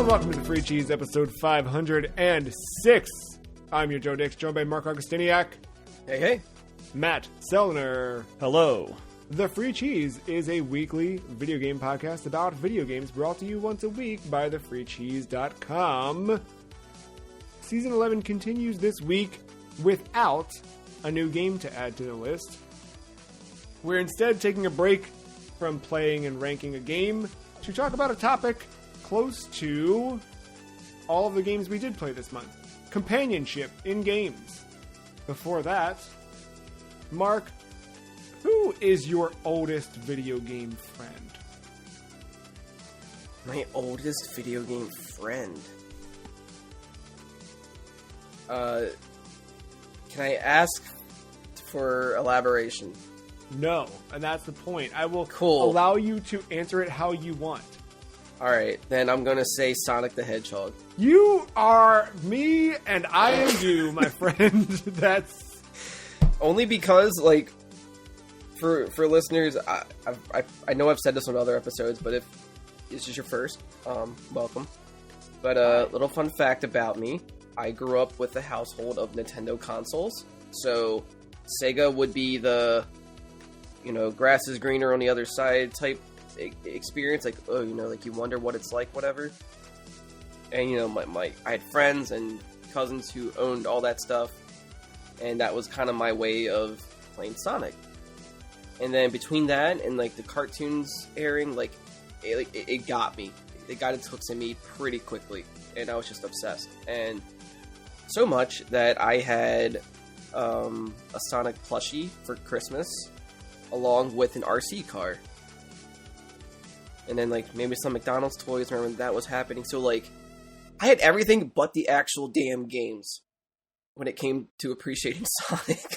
and welcome to the Free Cheese, episode 506. I'm your Joe Dix, joined by Mark Augustiniak. Hey. Matt Sellner. Hello. The Free Cheese is a weekly video game podcast about video games brought to you once a week by thefreecheese.com. Season 11 continues this week without a new game to add to the list. We're instead taking a break from playing and ranking a game to talk about a topic close to all of the games we did play this month. Companionship in games. Before that, Mark, who is your oldest video game friend? My oldest video game friend. Can I ask for elaboration? No, and that's the point. I will Cool. allow you to answer it how you want. Alright, then I'm gonna say Sonic the Hedgehog. You are me, and I am you, my friend. That's... Only because, like, for listeners, I know I've said this on other episodes, but if this is your first, welcome. But little fun fact about me, I grew up with a household of Nintendo consoles, so Sega would be the, grass is greener on the other side type experience, like, like you wonder what it's like, whatever. And, I had friends and cousins who owned all that stuff, and that was kind of my way of playing Sonic. And then between that and, like, the cartoons airing, it got me. It got its hooks in me pretty quickly, and I was just obsessed. And so much that I had a Sonic plushie for Christmas, along with an RC car. And then, maybe some McDonald's toys, remember when that was happening. So, I had everything but the actual damn games when it came to appreciating Sonic.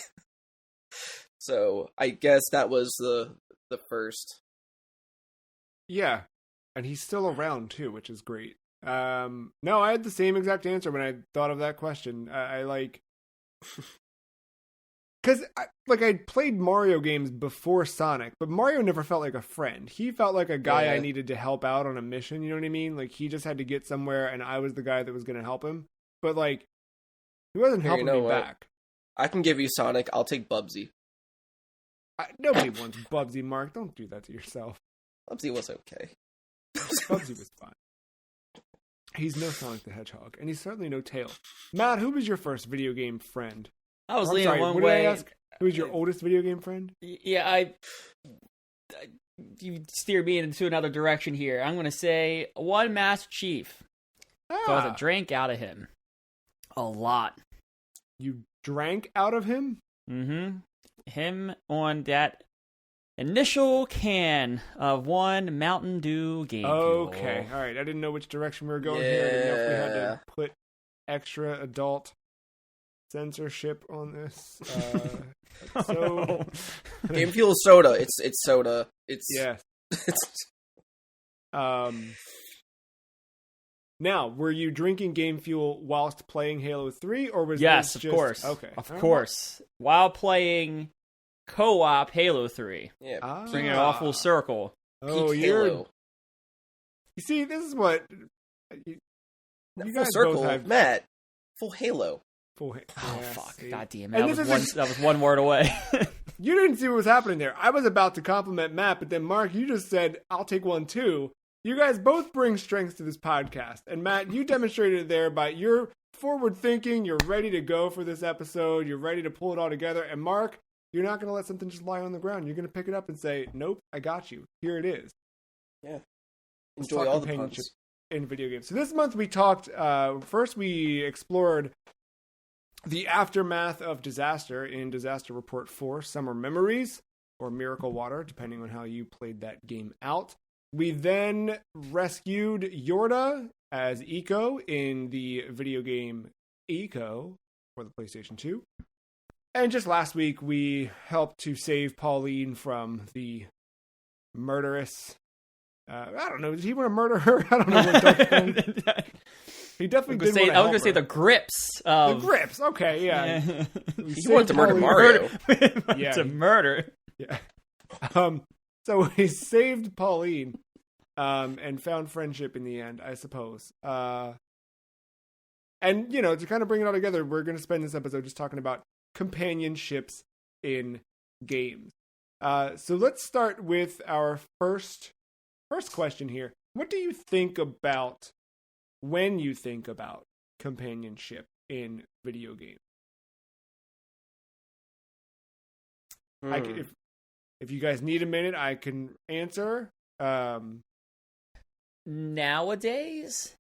So, I guess that was the first. Yeah, and he's still around, too, which is great. No, I had the same exact answer when I thought of that question. Because, I played Mario games before Sonic, but Mario never felt like a friend. He felt like a guy I needed to help out on a mission, you know what I mean? Like, he just had to get somewhere, and I was the guy that was going to help him. But, he wasn't helping me back. I can give you Sonic. I'll take Bubsy. Nobody wants Bubsy, Mark. Don't do that to yourself. Bubsy was okay. Bubsy was fine. He's no Sonic the Hedgehog, and he's certainly no Tail. Matt, who was your first video game friend? I was leaning one way. What did I ask? Who's your oldest video game friend? Yeah, you steered me into another direction here. I'm going to say one Master Chief. So I drank out of him. A lot. You drank out of him? Mm-hmm. Him on that initial can of one Mountain Dew game. Okay, all right. I didn't know which direction we were going here. I didn't know if we had to put extra adult censorship on this. Game Fuel is soda. It's soda. It's yes. Now, were you drinking Game Fuel whilst playing Halo 3, or was yes, this of just... course, okay, of course, while playing co-op Halo 3. Yeah, bringing it all full circle. Oh, Halo. You see, this is what you guys circle, both have. Matt. Full Halo. Oh, fuck. See. God damn it. That was one word away. You didn't see what was happening there. I was about to compliment Matt, but then Mark, you just said, I'll take one too. You guys both bring strengths to this podcast. And Matt, you demonstrated it there by your forward thinking. You're ready to go for this episode. You're ready to pull it all together. And Mark, you're not going to let something just lie on the ground. You're going to pick it up and say, nope, I got you. Here it is. Yeah. Enjoy all the puns. In video games. So this month we talked, first we explored the aftermath of disaster in Disaster Report 4, Summer Memories, or Miracle Water, depending on how you played that game out. We then rescued Yorda as Eco in the video game Eco for the PlayStation 2. And just last week, we helped to save Pauline from the murderous... I don't know, did he want to murder her? I don't know what Doug He definitely did want to help her. I was going to say the grips. The grips, okay, yeah. He wanted to murder Mario. Yeah. To murder. Yeah. So we saved Pauline and found friendship in the end, I suppose. And, you know, to kind of bring it all together, we're going to spend this episode just talking about companionships in games. So let's start with our first question here. What do you think about when you think about companionship in video games? If you guys need a minute, I can answer. Nowadays,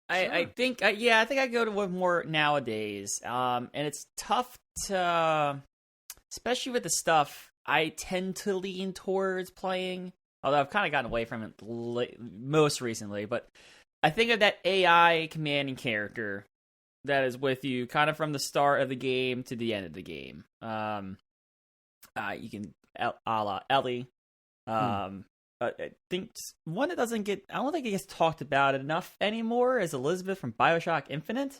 sure. I think I go to with more nowadays. And it's tough to, especially with the stuff I tend to lean towards playing. Although I've kind of gotten away from it most recently, but I think of that AI commanding character that is with you kind of from the start of the game to the end of the game. You can a la Ellie. I think one that doesn't get, I don't think it gets talked about enough anymore is Elizabeth from BioShock Infinite.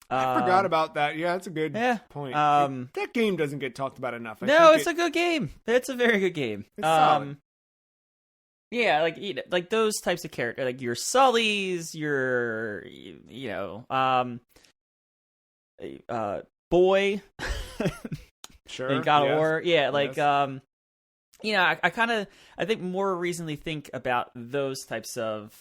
I forgot about that. Yeah, that's a good point. That game doesn't get talked about enough. It's a good game. It's a very good game. It's solid. Yeah, like those types of characters, like your Sullys, your Boy, sure, in God of War. Yeah, like yes. I think more recently think about those types of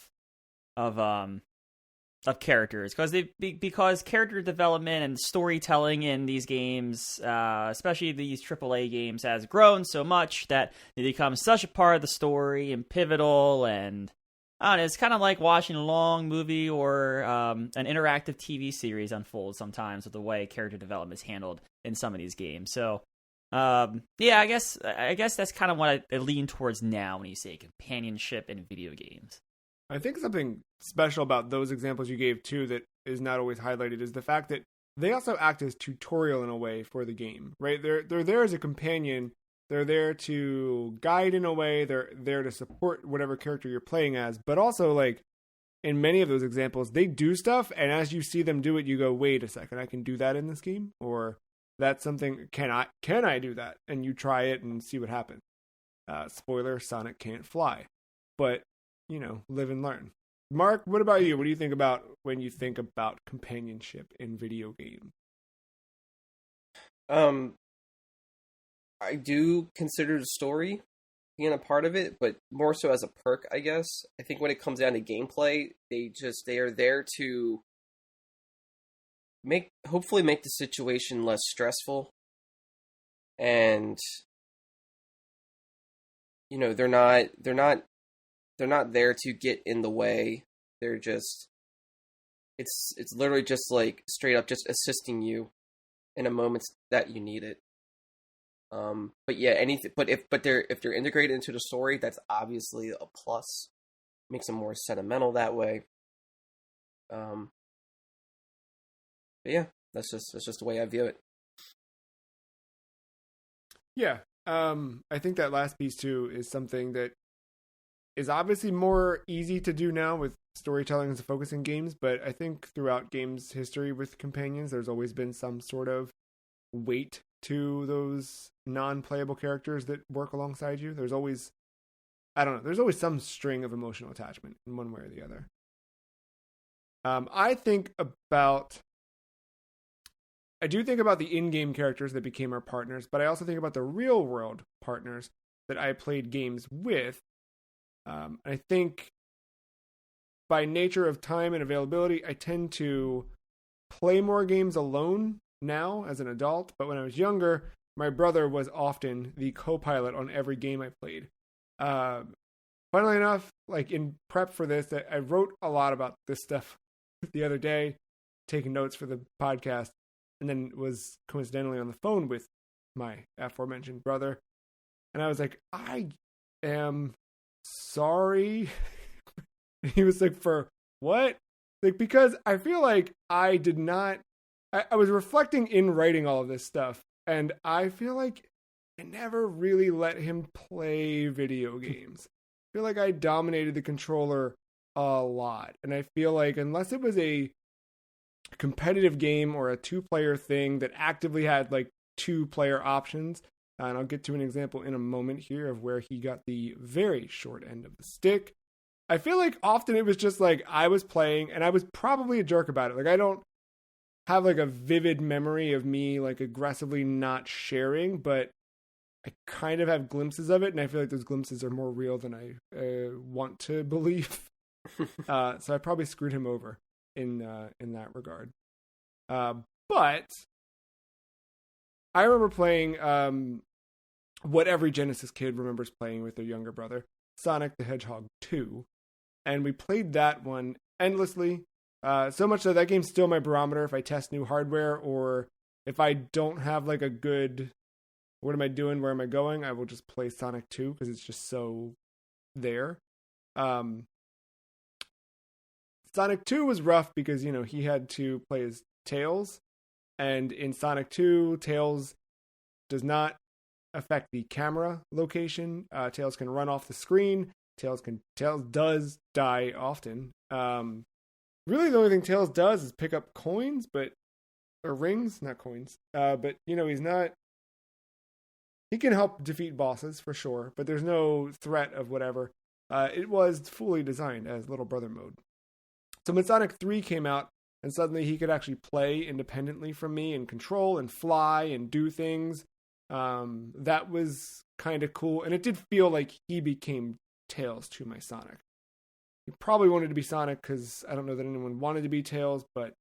characters because character development and storytelling in these games, especially these AAA games, has grown so much that they become such a part of the story and pivotal. And I don't know, it's kind of like watching a long movie or an interactive TV series unfold sometimes with the way character development is handled in some of these games. So I guess that's kind of what I lean towards now when you say companionship in video games. I think something special about those examples you gave too that is not always highlighted is the fact that they also act as tutorial in a way for the game, right? They're there as a companion. They're there to guide in a way. They're there to support whatever character you're playing as. But also, like, in many of those examples, they do stuff, and as you see them do it, you go, wait a second, I can do that in this game? Or that's something, can I do that? And you try it and see what happens. Spoiler, Sonic can't fly. But you know, live and learn. Mark, what about you? What do you think about when you think about companionship in video games? I do consider the story being a part of it, but more so as a perk, I guess. I think when it comes down to gameplay, they are there to hopefully make the situation less stressful. And you know, they're not there to get in the way. They're just, it's literally just like straight up just assisting you in a moment that you need it. But yeah, if they're integrated into the story, that's obviously a plus. Makes them more sentimental that way. But yeah, that's just the way I view it. Yeah. I think that last piece too is something that is obviously more easy to do now with storytelling as a focus in games, but I think throughout games history with companions, there's always been some sort of weight to those non-playable characters that work alongside you. There's always some string of emotional attachment in one way or the other. I do think about the in-game characters that became our partners, but I also think about the real-world partners that I played games with. I think by nature of time and availability, I tend to play more games alone now as an adult. But when I was younger, my brother was often the co-pilot on every game I played. Funnily enough, like in prep for this, I wrote a lot about this stuff the other day, taking notes for the podcast, and then was coincidentally on the phone with my aforementioned brother. And I was like, I am sorry. He was like, for what? Like, because I feel like I was reflecting in writing all of this stuff, and I feel like I never really let him play video games. I feel like I dominated the controller a lot, and I feel like unless it was a competitive game or a 2-player thing that actively had like 2-player options, And I'll get to an example in a moment here of where he got the very short end of the stick. I feel like often it was just like I was playing and I was probably a jerk about it. Like I don't have like a vivid memory of me like aggressively not sharing, but I kind of have glimpses of it, and I feel like those glimpses are more real than I want to believe. So I probably screwed him over in that regard. But I remember playing what every Genesis kid remembers playing with their younger brother, Sonic the Hedgehog 2. And we played that one endlessly. So much that game's still my barometer if I test new hardware, or if I don't have like a good, what am I doing, where am I going, I will just play Sonic 2 because it's just so there. Sonic 2 was rough because, you know, he had to play as Tails. And in Sonic 2, Tails does not affect the camera location. Tails can run off the screen. Tails does die often. Really, the only thing Tails does is pick up coins, or rings, not coins. But you know, he can help defeat bosses for sure, but there's no threat of whatever. It was fully designed as little brother mode. So when Sonic 3 came out, and suddenly he could actually play independently from me and control and fly and do things, that was kind of cool. And it did feel like he became Tails to my Sonic. He probably wanted to be Sonic because I don't know that anyone wanted to be Tails, but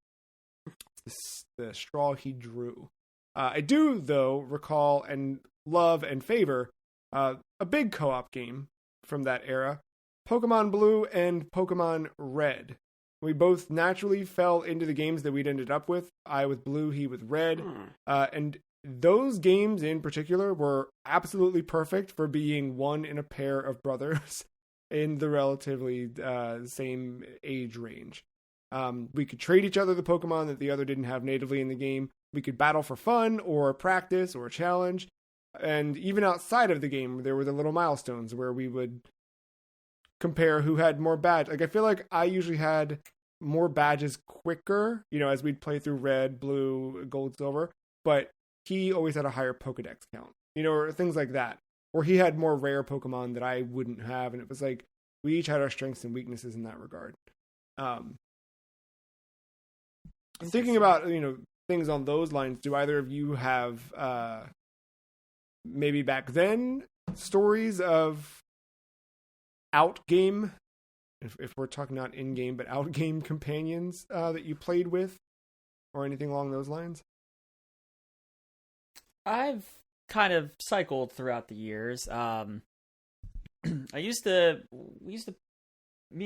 it's the straw he drew. I do, though, recall and love and favor a big co-op game from that era, Pokemon Blue and Pokemon Red. We both naturally fell into the games that we'd ended up with. I with Blue, he with Red. And those games in particular were absolutely perfect for being one in a pair of brothers in the relatively same age range. We could trade each other the Pokemon that the other didn't have natively in the game. We could battle for fun or practice or challenge. And even outside of the game, there were the little milestones where we would compare who had more badges. Like, I feel like I usually had more badges quicker, you know, as we'd play through Red, Blue, Gold, Silver. But he always had a higher Pokedex count, you know, or things like that. Or he had more rare Pokemon that I wouldn't have. And it was like, we each had our strengths and weaknesses in that regard. Thinking about, you know, things on those lines, do either of you have maybe back then stories of out-game, if we're talking not in-game, but out-game companions that you played with, or anything along those lines? I've kind of cycled throughout the years. Me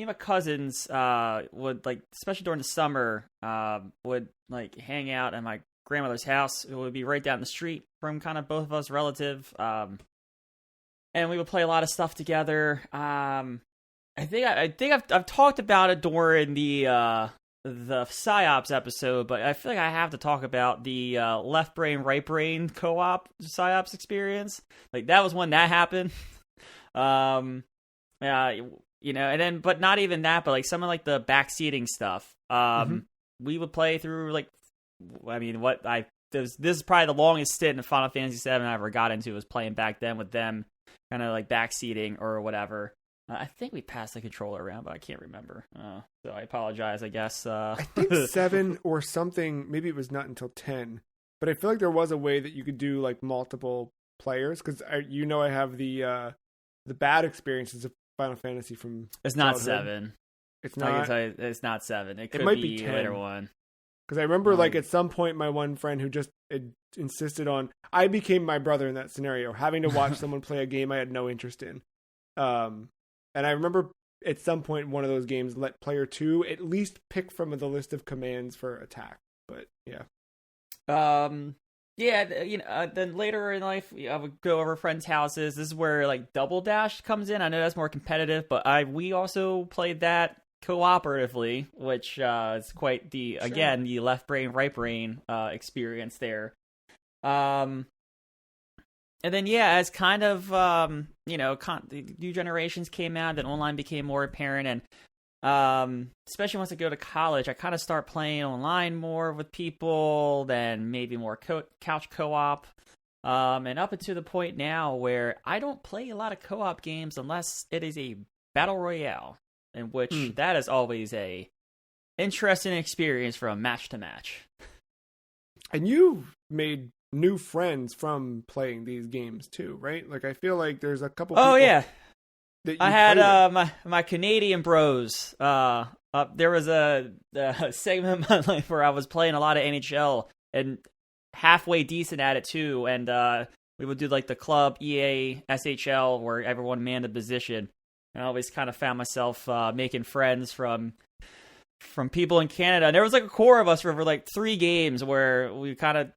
and my cousins would, like, especially during the summer, would like hang out at my grandmother's house. It would be right down the street from kind of both of us relative. And we would play a lot of stuff together. I think I've talked about it during the PsyOps episode, but I feel like I have to talk about the left brain, right brain co-op PsyOps experience. Like, that was when that happened. Yeah, you know, and then, but not even that, but like some of like the backseating stuff. We would play through, like, I mean, this is probably the longest stint in Final Fantasy VII I ever got into, was playing back then with them, kind of like backseating or whatever. I think we passed the controller around, but I can't remember. So I apologize, I guess. I think 7 or something, maybe it was not until 10, but I feel like there was a way that you could do like multiple players, because I have the bad experiences of Final Fantasy from It's not childhood. 7. It's I can not. tell you, it's not 7. It might be be 10. later one. Because I remember, like, at some point, my one friend who just insisted on... I became my brother in that scenario, having to watch someone play a game I had no interest in. And I remember at some point, one of those games let player 2 at least pick from the list of commands for attack. But, yeah. Yeah, you know, then later in life, I would go over friends' houses. This is where, like, Double Dash comes in. I know that's more competitive, but we also played that cooperatively, which is quite the, sure, again, the left brain, right brain experience there. And then, yeah, as kind of, you know, the new generations came out, then online became more apparent, and especially once I go to college, I kind of start playing online more with people, then maybe more couch co-op. And up until the point now where I don't play a lot of co-op games unless it is a battle royale, in which that is always a interesting experience from match to match. And you made new friends from playing these games too, right? Like, I feel like there's a couple people yeah. that you I had play with. my Canadian bros. There was a segment of my life where I was playing a lot of NHL and halfway decent at it too, and we would do like the club EA SHL where everyone manned a position. And I always kind of found myself making friends from people in Canada. And there was like a core of us for like 3 games where we kind of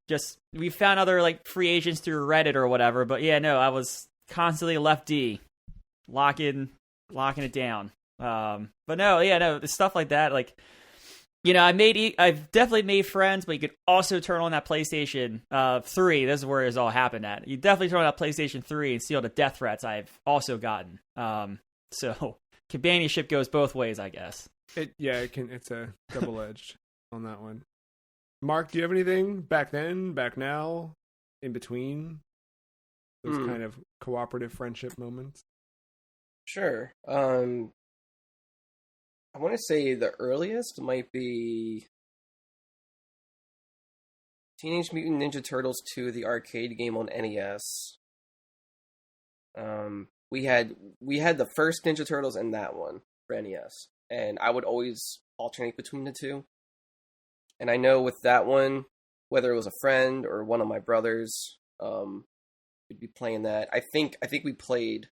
we found other like free agents through Reddit or whatever. But yeah, no, I was constantly left D, locking it down. But no, yeah, no, stuff like that, like, you know, I've definitely made friends, but you could also turn on that PlayStation 3. This is where it's all happened at. You definitely turn on that PlayStation 3 and see all the death threats I've also gotten. So companionship goes both ways, I guess. It's a double-edged on that one. Mark, do you have anything back then, back now, in between those kind of cooperative friendship moments? Sure. I want to say the earliest might be Teenage Mutant Ninja Turtles 2, the arcade game on NES. We had the first Ninja Turtles and that one for NES, and I would always alternate between the two. And I know with that one, whether it was a friend or one of my brothers, we'd be playing that. I think we played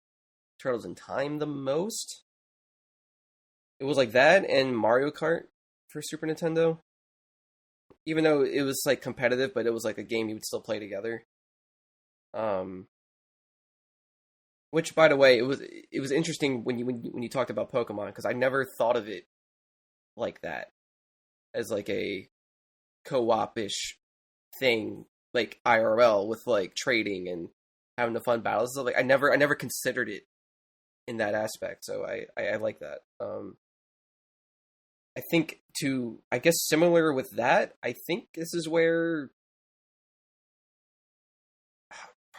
Turtles in Time the most. It was like that and Mario Kart for Super Nintendo. Even though it was like competitive, but it was like a game you would still play together. Which, by the way, it was interesting when you talked about Pokemon, because I never thought of it like that, as like a co-op-ish thing, like IRL with like trading and having the fun battles. So, like I never considered it in that aspect. So I like that. I think I guess similar with that, I think this is where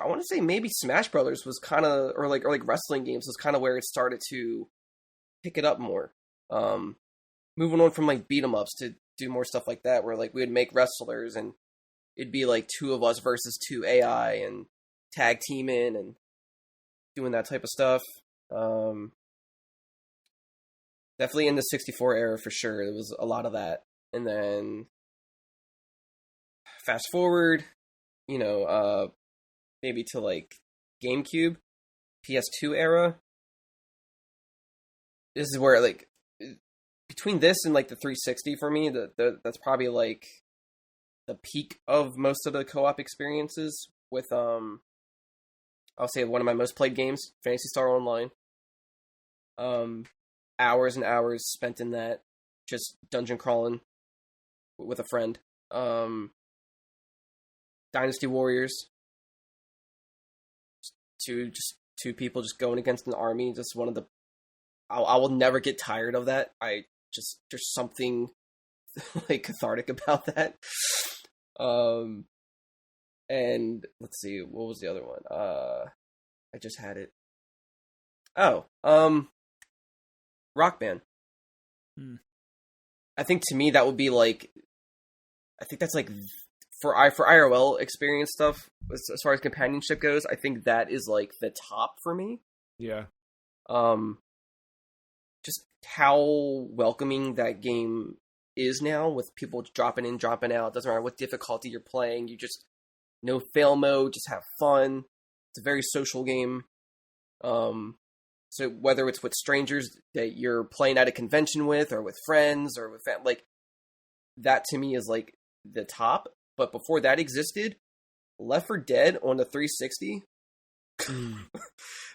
I want to say maybe Smash Brothers was kind of, or like wrestling games was kind of where it started to pick it up more. Moving on from like beat 'em ups to do more stuff like that, where like we would make wrestlers and it'd be like 2 of us versus 2 AI and tag teaming and doing that type of stuff. Definitely in the 64 era for sure. There was a lot of that. And then fast forward, maybe to like GameCube, PS2 era. This is where like between this and like the 360 for me, that's probably like the peak of most of the co-op experiences with I'll say one of my most played games, Phantasy Star Online. Hours and hours spent in that, just dungeon crawling with a friend. Dynasty Warriors, two people just going against an army. Just one of the, I will never get tired of that. There's something like cathartic about that. And let's see, what was the other one? I just had it. Oh, Rock Band. I think to me that would be like, I think that's like for IRL experience stuff as far as companionship goes. I think that is like the top for me. Yeah. Just how welcoming that game is now, with people dropping in, dropping out. Doesn't matter what difficulty you're playing. You just no fail mode. Just have fun. It's a very social game. So whether it's with strangers that you're playing at a convention with, or with friends, or with like that, to me is like the top. But before that existed, Left 4 Dead on the 360,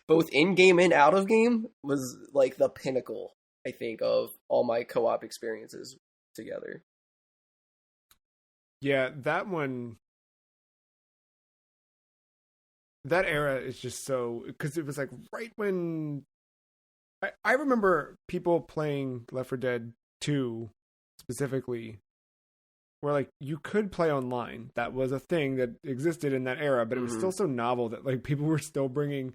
both in game and out of game, was like the pinnacle, I think, of all my co-op experiences together. Yeah, that one. That era is just so, because it was like right when I remember people playing Left 4 Dead 2 specifically where like you could play online. That was a thing that existed in that era, but it was still so novel that like people were still bringing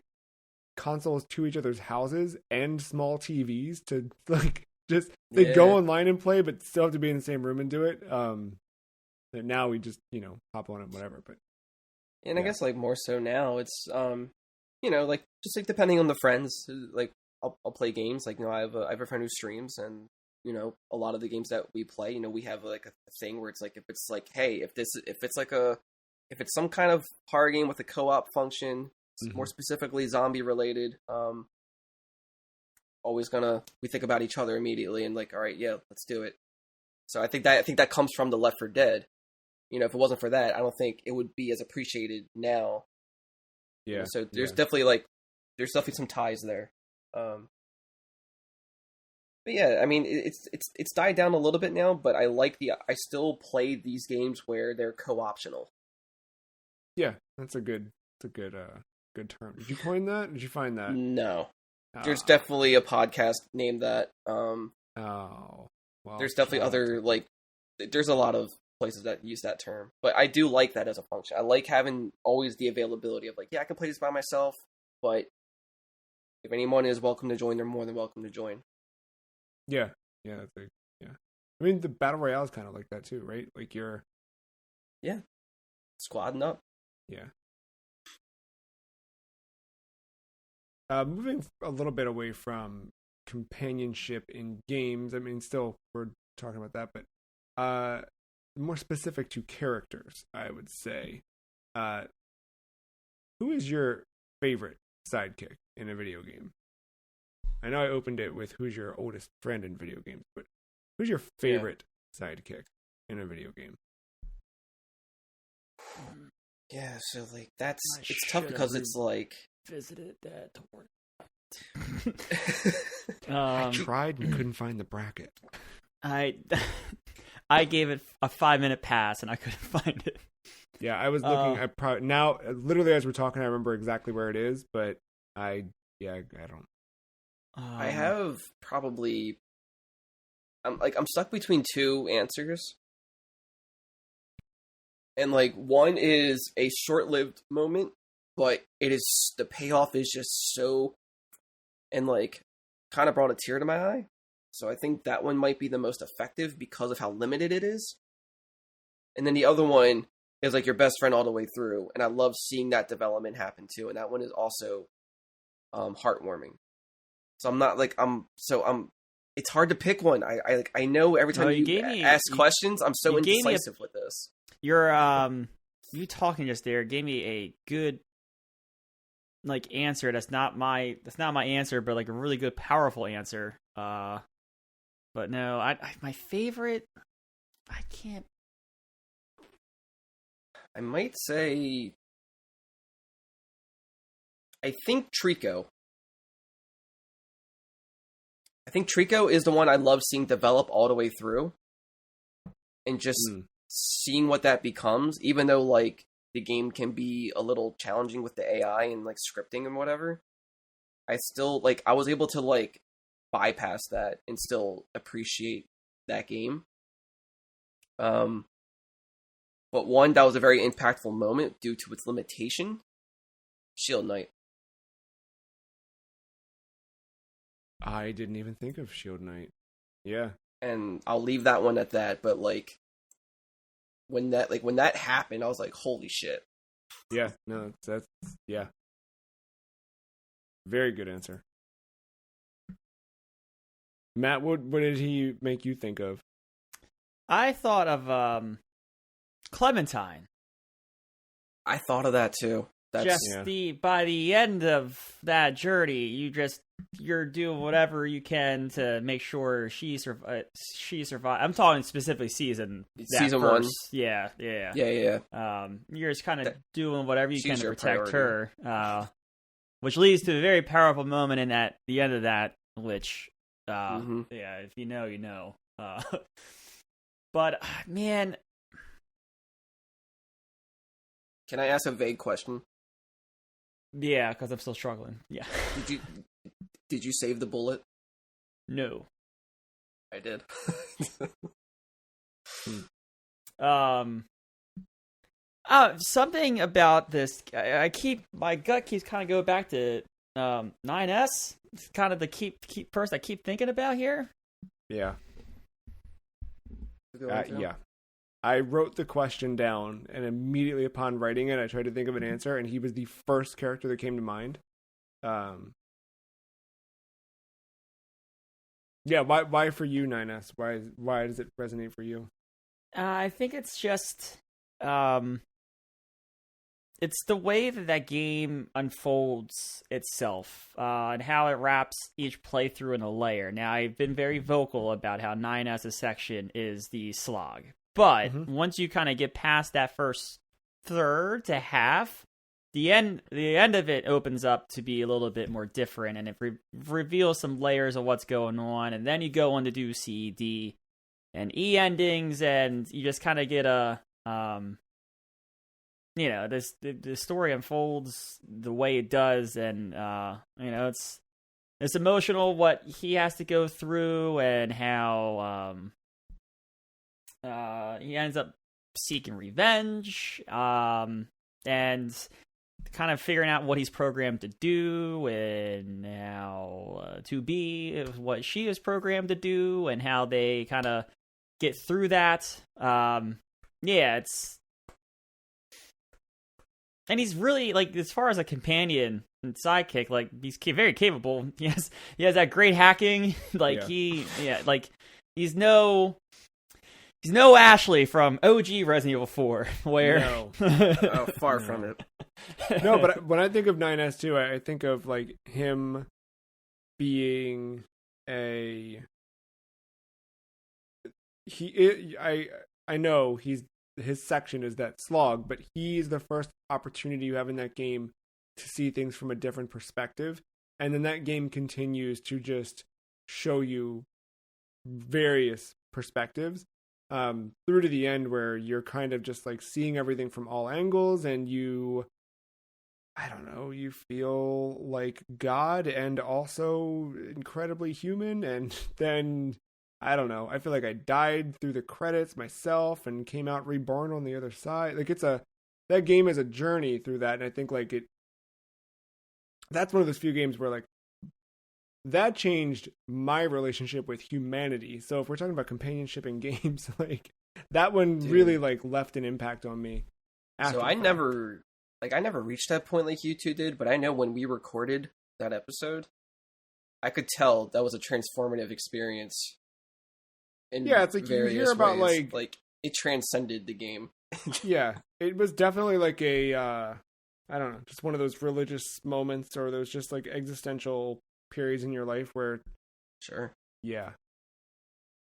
consoles to each other's houses and small TVs to like just they'd go online and play, but still have to be in the same room and do it. And now we just hop on it, whatever. But I guess like more so now, it's like just like depending on the friends, like I'll play games. Like I have a friend who streams, and a lot of the games that we play, we have like a thing where it's like if it's like, hey, if it's some kind of horror game with a co-op function, more specifically zombie related, we think about each other immediately and like, all right, yeah, let's do it. So I think that comes from the Left 4 Dead. If it wasn't for that, I don't think it would be as appreciated now. Yeah. So there's definitely some ties there. But yeah, I mean, it's died down a little bit now, but I still play these games where they're co-optional. Yeah, that's a good term. Did you coin that? Did you find that? No. There's definitely a podcast named that. Well, there's definitely there's a lot of places that use that term, but I do like that as a function. I like having always the availability of like, yeah, I can play this by myself, but if anyone is welcome to join, they're more than welcome to join. Yeah. I mean, the Battle Royale is kind of like that too, right? Like you're... Yeah. Squadding up. Yeah. Moving a little bit away from companionship in games, I mean, still, we're talking about that, but more specific to characters, I would say. Who is your favorite sidekick in a video game? I know I opened it with who's your oldest friend in video games, but who's your favorite sidekick in a video game? Yeah, so like it's tough because it's like visited that toward. I tried and couldn't find the bracket. I gave it a 5-minute pass and I couldn't find it. Yeah, I was looking. Now, literally as we're talking, I remember exactly where it is, but I don't. I have probably. I'm stuck between two answers, and like one is a short-lived moment, but the payoff is just so, and like, kind of brought a tear to my eye. So I think that one might be the most effective because of how limited it is. And then the other one is like your best friend all the way through, and I love seeing that development happen too. And that one is also heartwarming. So I'm not like it's hard to pick one. I know every time you ask questions, I'm so indecisive with this. You talking just there gave me a good like answer. That's not my answer, but like a really good, powerful answer. But no, my favorite, I can't. I might say, I think Trico. I think Trico is the one I love seeing develop all the way through. And just seeing what that becomes, even though, like, the game can be a little challenging with the AI and, like, scripting and whatever. I still, like, I was able to, like, bypass that and still appreciate that game. But one that was a very impactful moment due to its limitation, Shield Knight. I didn't even think of Shield Knight. Yeah. And I'll leave that one at that, but like when that happened, I was like, holy shit. Yeah, no, that's yeah. Very good answer. Matt, what did he make you think of? I thought of Clementine. I thought of that too. By the end of that journey, you're doing whatever you can to make sure she survives. I'm talking specifically season 1. Yeah. You're just kind of doing whatever you can to protect her, which leads to a very powerful moment in at the end of that. Which, if you know, you know. But man, can I ask a vague question? Yeah, because I'm still struggling. Yeah. Did you save the bullet? No. I did. Something about this. My gut keeps kind of going back to 9S. It's kind of the keep person I keep thinking about here. Yeah. Yeah. I wrote the question down, and immediately upon writing it, I tried to think of an answer, and he was the first character that came to mind. Yeah, why for you, 9S? Why does it resonate for you? I think it's just it's the way that game unfolds itself, and how it wraps each playthrough in a layer. Now, I've been very vocal about how 9S's section is the slog, but once you kind of get past that first third to half, the end of it opens up to be a little bit more different, and it reveals some layers of what's going on, and then you go on to do C, D, and E endings, and you just kind of get a the story unfolds the way it does, and it's emotional what he has to go through, and how he ends up seeking revenge, and kind of figuring out what he's programmed to do, and how 2B is what she is programmed to do, and how they kind of get through that. And he's really, like, as far as a companion and sidekick, like, he's very capable. He has that great hacking. Like, he's no Ashley from OG Resident Evil 4, where... No. Far from it. No, but when I think of 9S too, I think of, like, him being I know his section is that slog, but he's the first opportunity you have in that game to see things from a different perspective, and then that game continues to just show you various perspectives through to the end, where you're kind of just like seeing everything from all angles, and you feel like God and also incredibly human, and then I don't know. I feel like I died through the credits myself and came out reborn on the other side. Like, that game is a journey through that, and I think like that's one of those few games where like that changed my relationship with humanity. So if we're talking about companionship in games, like that one really like left an impact on me. So I never reached that point like you two did, but I know when we recorded that episode, I could tell that was a transformative experience. It's like you hear about like it transcended the game. Yeah, it was definitely like a I don't know, just one of those religious moments, or those just like existential periods in your life where sure. Yeah.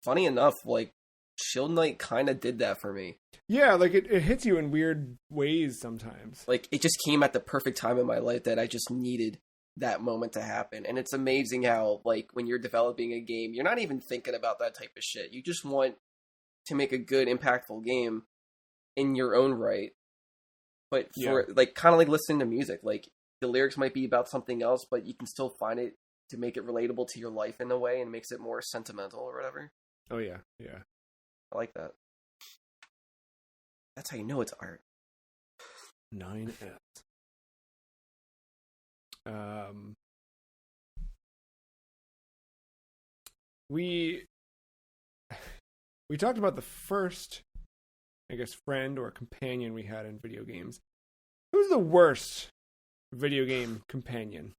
Funny enough, like Shield Knight kind of did that for me. Yeah, like it hits you in weird ways sometimes. Like it just came at the perfect time in my life that I just needed that moment to happen. And it's amazing how, like, when you're developing a game, you're not even thinking about that type of shit. You just want to make a good, impactful game in your own right. But for like kind of like listening to music, like the lyrics might be about something else, but you can still find it to make it relatable to your life in a way, and makes it more sentimental or whatever. Oh yeah. I like that. That's how you know it's art. 9S. We talked about the first, I guess, friend or companion we had in video games. Who's the worst video game companion?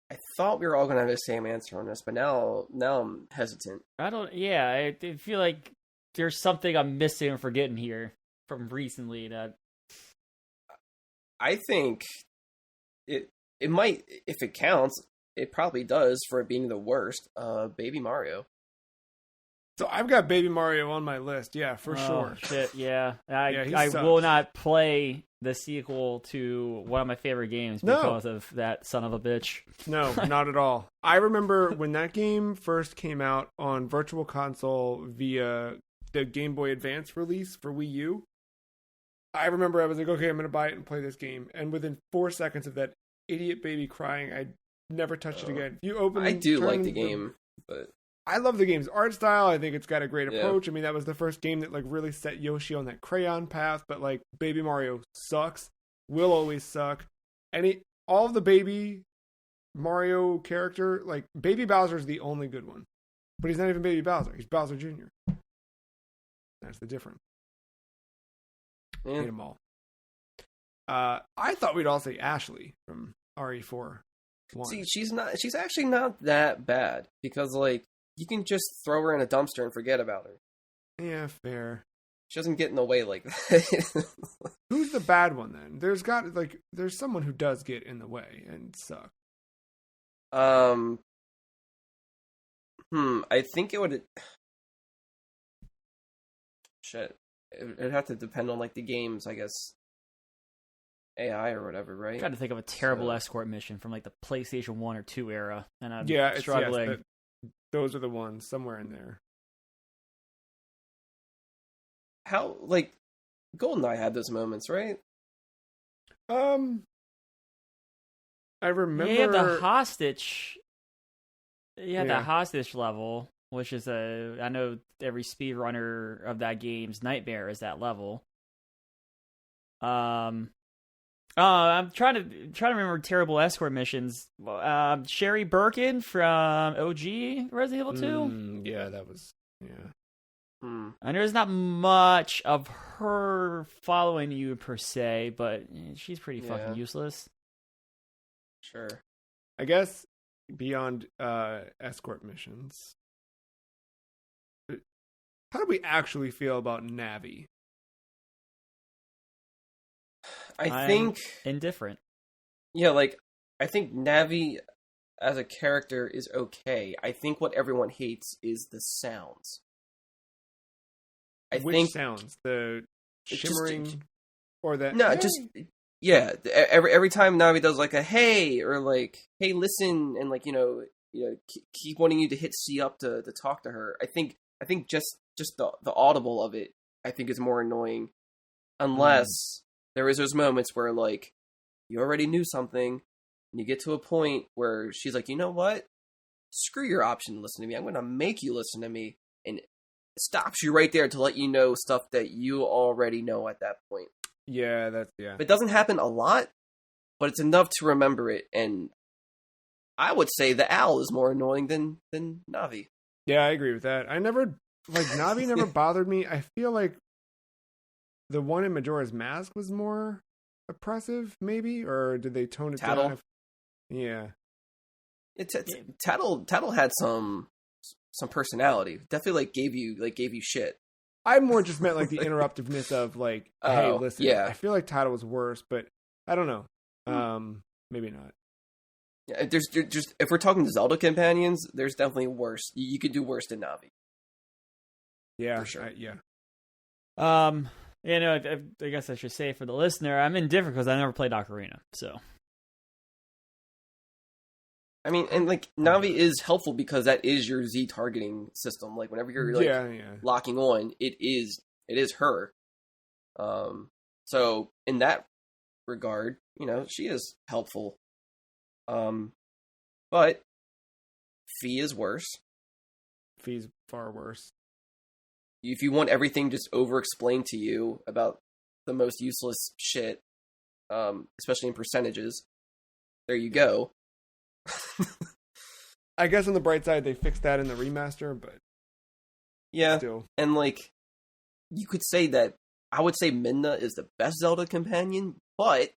I thought we were all going to have the same answer on this, but now I'm hesitant. I feel like there's something I'm missing or forgetting here from recently that... I think it might, if it counts, it probably does for it being the worst, Baby Mario. So I've got Baby Mario on my list, yeah, for sure. Shit, yeah. I will not play the sequel to one of my favorite games because of that son of a bitch. No, not at all. I remember when that game first came out on Virtual Console via the Game Boy Advance release for Wii U. I remember I was like, okay, I'm going to buy it and play this game. And within 4 seconds of that idiot baby crying, I never touched it again. I do like the game, but I love the game's art style. I think it's got a great Yeah. approach. I mean, that was the first game that like really set Yoshi on that crayon path. But like, Baby Mario sucks. Will always suck. All of the Baby Mario character, like Baby Bowser is the only good one, but he's not even Baby Bowser. He's Bowser Jr. That's the difference. Yeah. Hate them all. I thought we'd all say Ashley from RE4. See, she's actually not that bad because like you can just throw her in a dumpster and forget about her. Yeah, fair. She doesn't get in the way like that. Who's the bad one then? There's someone who does get in the way and suck. I think it would. Shit, it'd have to depend on like the games, I guess. AI or whatever, right? I'm trying to think of a terrible escort mission from like the PlayStation 1 or 2 era, and I'm Yeah, struggling. yes, those are the ones somewhere in there. How like GoldenEye had those moments, right? I remember. You have the hostage. You have Yeah. the hostage level, which is I know every speedrunner of that game's nightmare is that level. I'm trying to remember terrible escort missions. Sherry Birkin from OG Resident Evil 2. Yeah, that was Hmm. I know there's not much of her following you per se, but she's pretty Yeah. fucking useless. Sure. I guess beyond escort missions. How do we actually feel about Navi? I think Indifferent. yeah, like I think Navi as a character is okay. I think what everyone hates is the sounds. I Which think sounds? The It just- shimmering or the no, hey? just yeah. Every time Navi does like a hey or like hey listen and like keep wanting you to hit C up to talk to her. I think just the audible of it I think is more annoying, unless there is those moments where like you already knew something and you get to a point where she's like, you know what, screw your option to listen to me. I'm going to make you listen to me, and stops you right there to let you know stuff that you already know at that point. Yeah, that's yeah. It doesn't happen a lot, but it's enough to remember it. And I would say the owl is more annoying than Navi. Yeah, I agree with that. I never Navi never bothered me. I feel like the one in Majora's Mask was more oppressive, maybe, or did they tone it Tattle? down? Yeah. Tattle had some personality. Definitely gave you shit. I more just meant like the interruptiveness of like, hey, Oh, listen. yeah. I feel like Tattle was worse, but I don't know. Maybe not. Yeah, there's just if we're talking Zelda companions, there's definitely worse. You could do worse than Navi. Yeah, For sure. yeah. I guess I should say for the listener, I'm indifferent because I never played Ocarina, so. I mean, and like Navi is helpful because that is your Z targeting system. Like whenever you're like yeah. locking on, it is her. So in that regard, she is helpful. But Fee is worse. Fee's far worse. If you want everything just over explained to you about the most useless shit, especially in percentages, there you go. I guess on the bright side, they fixed that in the remaster, but Yeah, still. and like you could say that I would say Midna is the best Zelda companion, but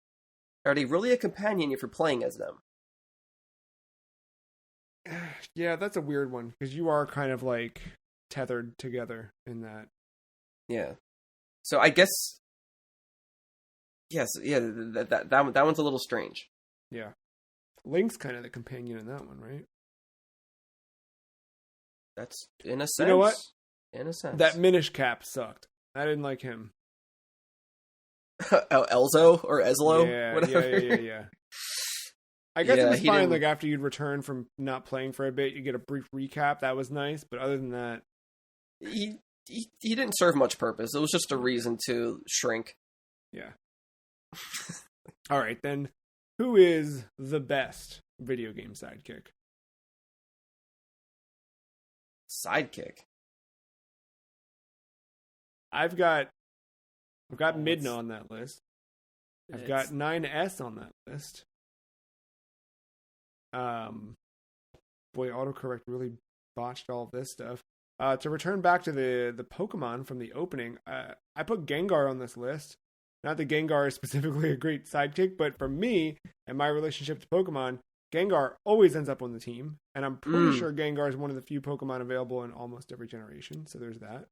are they really a companion if you're playing as them? Yeah, that's a weird one because you are kind of like tethered together in that. Yeah. So I guess yes, yeah, that one's a little strange. Yeah. Link's kind of the companion in that one, right? That's in a sense. You know what? In a sense. That Minish Cap sucked. I didn't like him. Elzo or Eslo, Yeah, whatever. yeah. I guess Yeah, it was he fine. didn't- Like after you'd return from not playing for a bit, you get a brief recap. That was nice, but other than that, He didn't serve much purpose. It was just a reason to shrink. yeah. All right, then, who is the best video game sidekick? Sidekick. I've got Midna on that list. I've got 9S on that list. Boy, autocorrect really botched all of this stuff. To return back to the Pokemon from the opening, I put Gengar on this list. Not that Gengar is specifically a great sidekick, but for me and my relationship to Pokemon, Gengar always ends up on the team. And I'm pretty sure Gengar is one of the few Pokemon available in almost every generation. So there's that.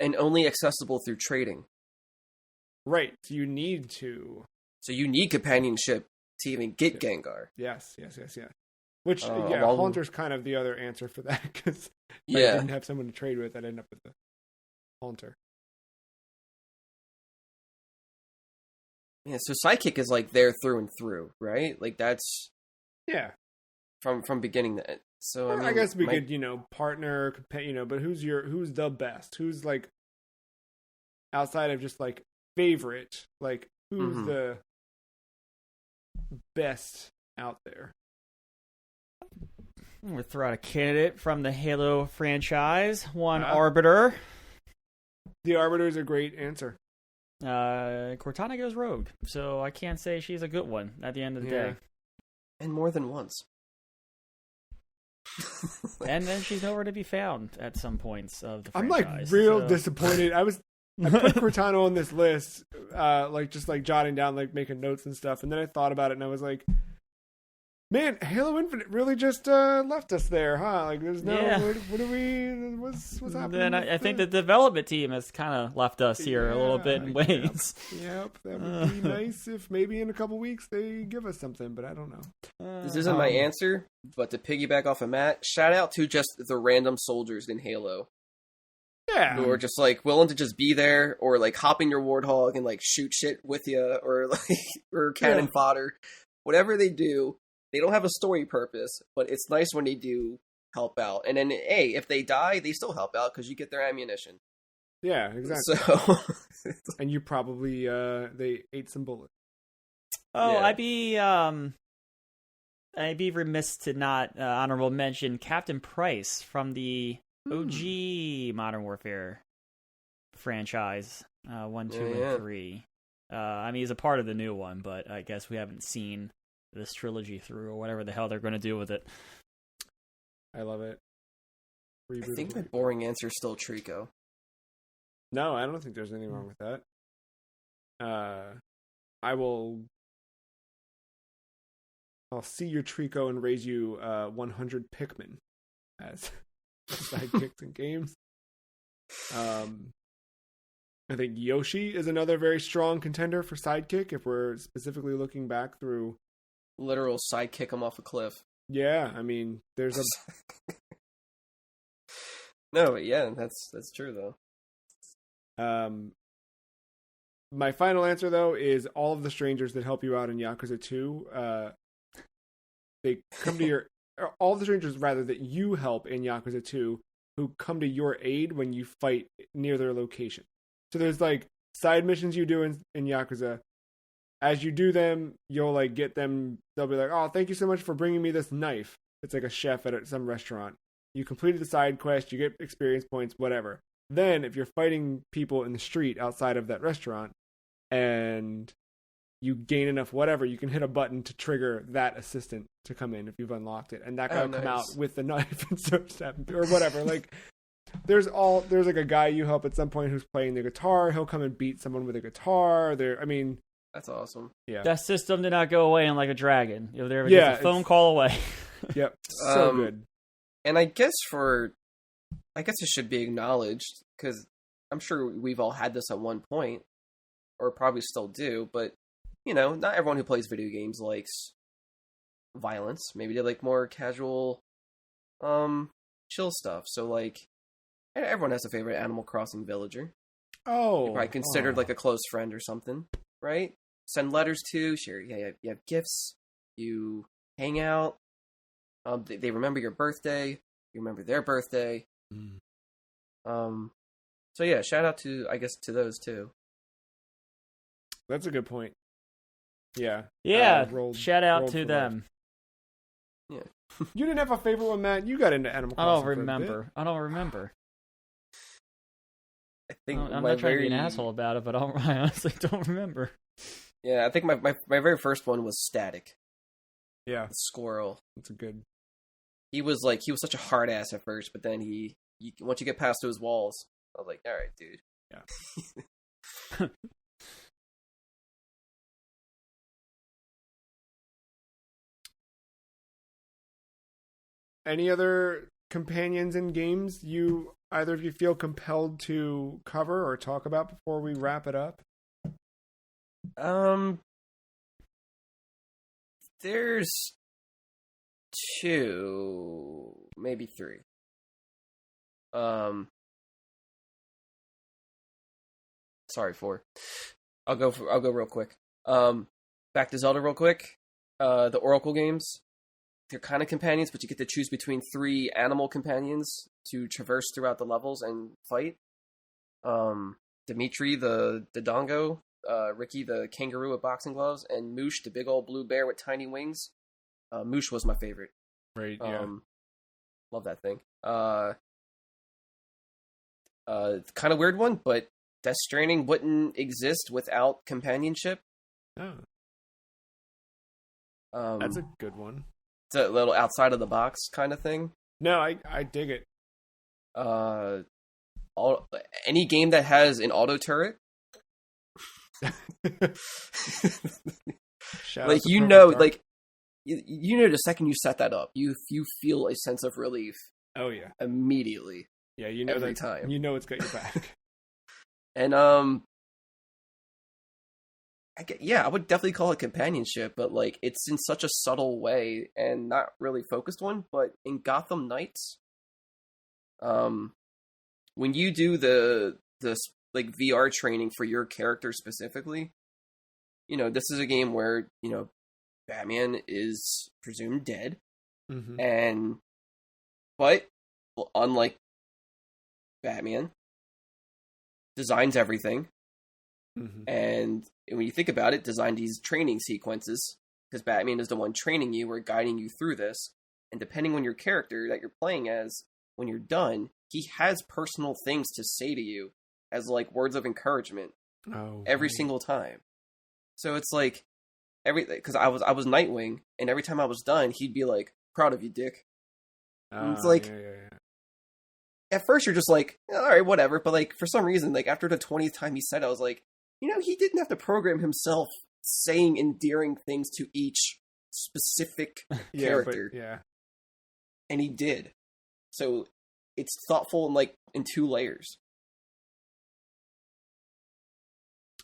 And only accessible through trading. Right. So you need companionship to even get Gengar. Yes. Which, Haunter's kind of the other answer for that, because if I didn't have someone to trade with, I'd end up with the Haunter. Yeah, so Sidekick is like there through and through, right? Like that's from beginning to end. So I guess we could, partner, but who's the best? Who's like outside of just like favorite? Like who's the best out there? We'll throw out a candidate from the Halo franchise. One Arbiter. The Arbiter is a great answer. Cortana goes rogue, so I can't say she's a good one at the end of the day. And more than once. And then she's nowhere to be found at some points of the I'm franchise. like real disappointed. I put Cortana on this list, just jotting down, making notes and stuff, and then I thought about it and I was like, man, Halo Infinite really just left us there, huh? Like, there's no. Yeah. What's happening? Then I think the development team has kind of left us here a little bit in ways. Yep, that would be nice if maybe in a couple weeks they give us something, but I don't know. This isn't my answer, but to piggyback off of Matt, shout out to just the random soldiers in Halo. Yeah. Who are just willing to just be there, or hop in your Warthog and shoot shit with you, or cannon fodder, whatever they do. They don't have a story purpose, but it's nice when they do help out. And then, hey, if they die, they still help out because you get their ammunition. Yeah, exactly. So, and you probably they ate some bullets. Oh, yeah. I'd be remiss to not honorable mention Captain Price from the OG Modern Warfare franchise, 1, 2, and 3. He's a part of the new one, but I guess we haven't seen this trilogy through, or whatever the hell they're going to do with it. I love it. I think my boring answer is still Trico. No, I don't think there's anything wrong with that. I'll see your Trico and raise you 100 Pikmin as sidekicks in games. I think Yoshi is another very strong contender for sidekick if we're specifically looking back through literal sidekick him off a cliff. Yeah, there's a No, but yeah, that's true though. My final answer though is all of the strangers that help you out in Yakuza 2. They come to your all the strangers rather that you help in Yakuza 2 who come to your aid when you fight near their location. So there's side missions you do in Yakuza. As you do them, you'll get them. They'll be like, "Oh, thank you so much for bringing me this knife." It's like a chef at some restaurant. You completed the side quest, you get experience points, whatever. Then, if you're fighting people in the street outside of that restaurant, and you gain enough whatever, you can hit a button to trigger that assistant to come in if you've unlocked it, and that guy will come out with the knife and start stabbing or whatever. There's a guy you help at some point who's playing the guitar. He'll come and beat someone with a guitar. That's awesome. Yeah. That system did not go away in Like a Dragon. They're just a phone call away. Yep. So good. And I guess it should be acknowledged, because I'm sure we've all had this at one point, or probably still do, but, not everyone who plays video games likes violence. Maybe they like more casual, chill stuff. So, everyone has a favorite Animal Crossing villager. Oh. You're probably considered a close friend or something, right? Send letters to, share. Yeah, you have gifts. You hang out. They remember your birthday. You remember their birthday. So yeah, shout out to those too. That's a good point. Yeah. Yeah. Shout out to them. Yeah. You didn't have a favorite one, Matt. You got into Animal I Crossing. don't remember. I don't remember. I think I'm not trying to be an asshole about it, but I honestly don't remember. Yeah, I think my very first one was Static. Yeah, The squirrel. that's a good. He was such a hard ass at first, but then once you get past those walls, I was like, all right, dude. Yeah. Any other companions in games either of you feel compelled to cover or talk about before we wrap it up? There's 2, maybe 3. Sorry, 4. I'll go real quick. Back to Zelda real quick. The Oracle games. They're kind of companions, but you get to choose between 3 animal companions to traverse throughout the levels and fight. Dimitri, the dongo, Ricky, the kangaroo with boxing gloves, and Moosh, the big old blue bear with tiny wings. Moosh was my favorite. Right. Yeah. Love that thing. Kind of weird one, but Death Stranding wouldn't exist without companionship. Oh. That's a good one. It's a little outside of the box kind of thing. No, I dig it. Any game that has an auto turret, like you know the second you set that up, you feel a sense of relief. Oh yeah, immediately. Yeah, you know every that time. You know it's got your back. And I would definitely call it companionship, but like it's in such a subtle way and not really focused one. But in Gotham Knights, when you do the like VR training for your character specifically, this is a game where Batman is presumed dead, but unlike Batman, designs everything. And when you think about it, designed these training sequences because Batman is the one training you or guiding you through this. And depending on your character that you're playing as, when you're done, he has personal things to say to you as like words of encouragement every single time. So it's like because I was Nightwing, and every time I was done, he'd be like, "Proud of you, Dick." And it's like. Yeah. At first, you're just like, all right, whatever. But like, for some reason, like after the 20th time he said, I was like, he didn't have to program himself saying endearing things to each specific character. Yeah. And he did. So it's thoughtful and like in 2 layers.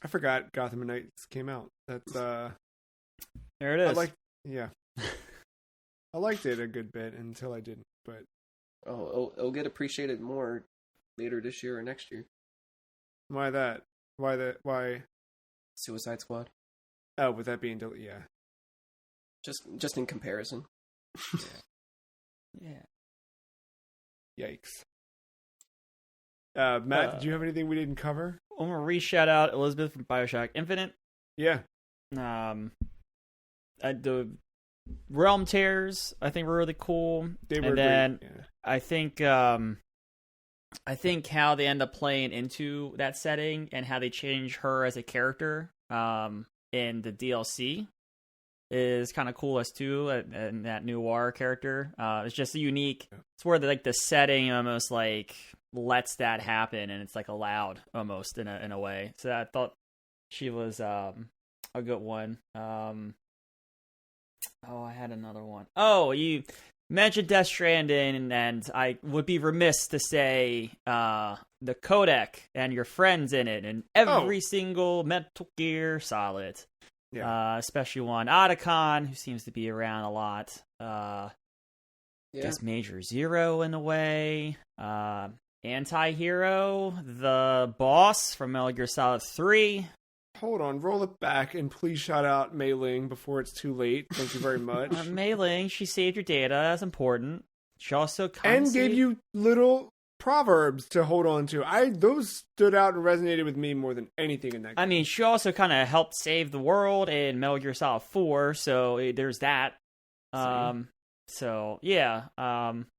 I forgot Gotham Knights came out. That's there it is. I liked it a good bit until I didn't, but. Oh, it'll get appreciated more later this year or next year. Why that? Why? Suicide Squad. Oh, with that being yeah. Just in comparison. Yeah. Yikes. Matt, did you have anything we didn't cover? I'm gonna re-shout out Elizabeth from BioShock Infinite. Yeah. The Realm Tears, I think, were really cool. They were and then great. Yeah. I think how they end up playing into that setting and how they change her as a character in the DLC is kind of cool as too, and that noir character. It's just unique. It's where the setting almost like lets that happen, and it's like allowed almost in a way. So I thought she was a good one. I had another one. Oh, you mentioned Death Stranding, and I would be remiss to say the codec and your friends in it, and every single Metal Gear Solid. Yeah. Especially one Otacon, who seems to be around a lot. Just Major Zero in a way. Anti-Hero, the boss from Metal Gear Solid 3. Hold on, roll it back and please shout out Mei Ling before it's too late. Thank you very much. Mei Ling, she saved your data. That's important. She also gave you little proverbs to hold on to. Those stood out and resonated with me more than anything in that game. I mean, she also kind of helped save the world in Metal Gear Solid 4, so there's that. So yeah,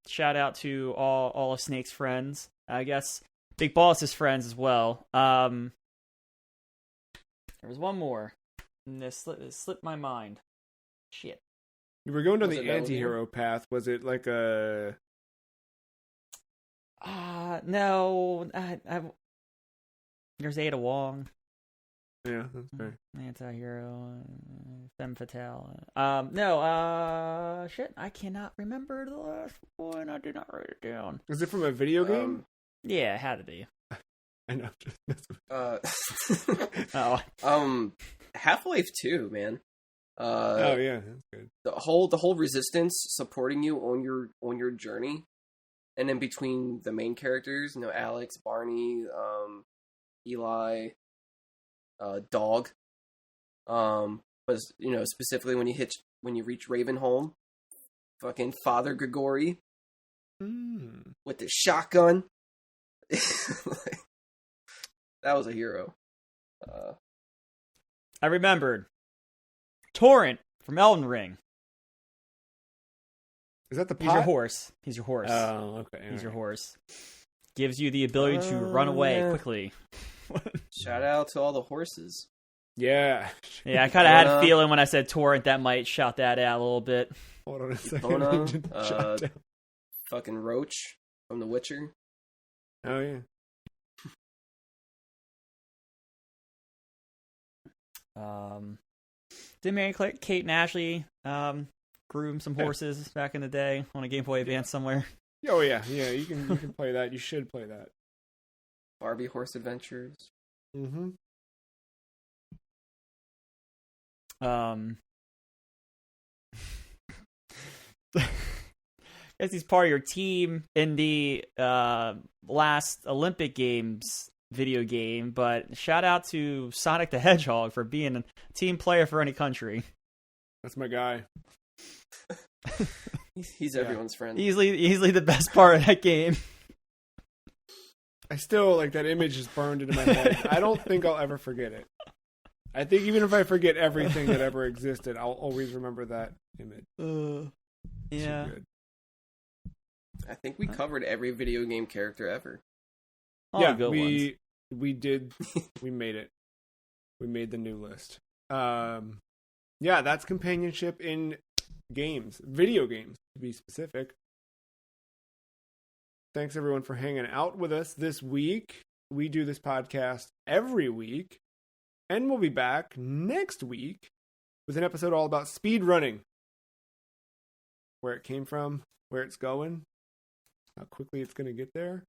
shout out to all of Snake's friends. I guess Big Boss's friends as well. There was one more. And this slipped my mind. Shit. You were going down Was the it that anti-hero path. Was it like a... No. There's Ada Wong. Yeah, that's fair. Anti-hero. Femme fatale. No, shit. I cannot remember the last one. I did not write it down. Is it from a video game? Yeah, it had to be. I know. Oh. Half-Life 2, man. Oh yeah, that's good. The whole resistance supporting you on your journey, and then between the main characters, Alex, Barney, Eli, Dog, was specifically when you reach Ravenholm, fucking Father Grigori with the shotgun. That was a hero. I remembered. Torrent from Elden Ring. Is that the pot? He's your horse. He's your horse. Oh, okay. He's your horse. Gives you the ability to run away quickly. Shout out to all the horses. Yeah. Yeah, I kind of had a feeling when I said Torrent that might shout that out a little bit. Hold on a second. Fucking Roach from The Witcher. Oh yeah. Did Mary Kate and Ashley groom some horses back in the day on a Game Boy Advance somewhere? Oh yeah. You can play that. You should play that. Barbie Horse Adventures. Mm-hmm. I guess he's part of your team in the last Olympic Games video game, but shout out to Sonic the Hedgehog for being a team player for any country. That's my guy. He's everyone's friend. Easily the best part of that game. I still, that image is burned into my head. I don't think I'll ever forget it. I think even if I forget everything that ever existed, I'll always remember that image. Yeah. So good. I think we covered every video game character ever. All good ones. We did. We made it. We made the new list. Yeah, that's companionship in games, video games to be specific. Thanks everyone for hanging out with us this week. We do this podcast every week, and we'll be back next week with an episode all about speed running, where it came from, where it's going, how quickly it's going to get there,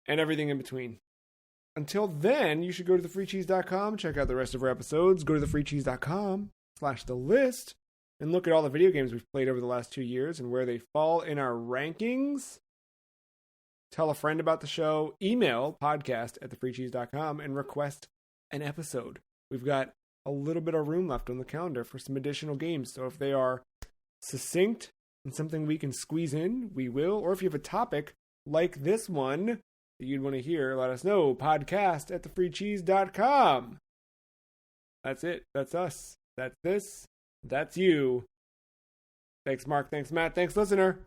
and everything in between. Until then, you should go to thefreecheese.com, check out the rest of our episodes, go to thefreecheese.com/thelist, and look at all the video games we've played over the last 2 years and where they fall in our rankings. Tell a friend about the show, email podcast@thefreecheese.com, and request an episode. We've got a little bit of room left on the calendar for some additional games, so if they are succinct and something we can squeeze in, we will. Or if you have a topic like this one that you'd want to hear, let us know. Podcast@thefreecheese.com. That's it. That's us. That's this. That's you. Thanks, Mark. Thanks, Matt. Thanks, listener.